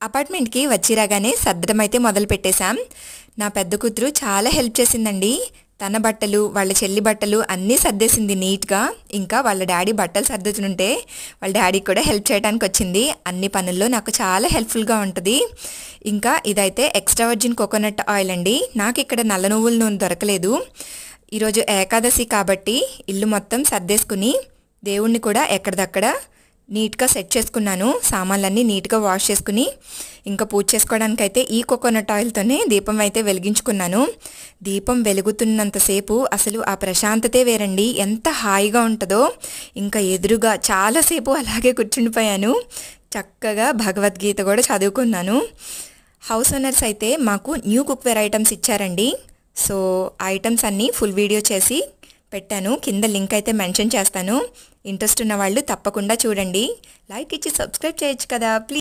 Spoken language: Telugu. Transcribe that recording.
అపార్ట్మెంట్కి వచ్చి రాగానే సర్దడం అయితే మొదలు పెట్టేశాం. నా పెద్ద కూతురు చాలా హెల్ప్ చేసిందండి. తన బట్టలు, వాళ్ళ చెల్లి బట్టలు అన్నీ సర్దేసింది నీట్గా. ఇంకా వాళ్ళ డాడీ బట్టలు సర్దుతుంటే వాళ్ళ డాడీకి కూడా హెల్ప్ చేయడానికి వచ్చింది. అన్ని పనుల్లో నాకు చాలా హెల్ప్ఫుల్గా ఉంటుంది. ఇంకా ఇదైతే ఎక్స్ట్రా వర్జిన్ కోకోనట్ ఆయిల్ అండి. నాకు ఇక్కడ నల్ల నువ్వుల నూనె దొరకలేదు. ఈరోజు ఏకాదశి కాబట్టి ఇల్లు మొత్తం సర్దేసుకుని దేవుణ్ణి కూడా ఎక్కడిదక్కడ నీట్గా సెట్ చేసుకున్నాను. సామాన్లన్నీ నీట్గా వాష్ చేసుకుని ఇంకా పూజ చేసుకోవడానికైతే ఈ కోకోనట్ ఆయిల్తోనే దీపం అయితే వెలిగించుకున్నాను. దీపం వెలుగుతున్నంతసేపు అసలు ఆ ప్రశాంతతే వేరండి. ఎంత హాయిగా ఉంటుందో. ఇంకా ఎదురుగా చాలాసేపు అలాగే కూర్చుండిపోయాను. చక్కగా భగవద్గీత కూడా చదువుకున్నాను. హౌస్ ఓనర్స్ అయితే మాకు న్యూ కుక్వేర్ ఐటమ్స్ ఇచ్చారండి. సో ఐటమ్స్ అన్నీ ఫుల్ వీడియో చేసి పెట్టాను. కింద లింక్ అయితే మెన్షన్ చేస్తాను. ఇంట్రెస్ట్ ఉన్న వాళ్ళు తప్పకుండా చూడండి. లైక్ ఇచ్చి సబ్స్క్రైబ్ చేయొచ్చు కదా ప్లీజ్.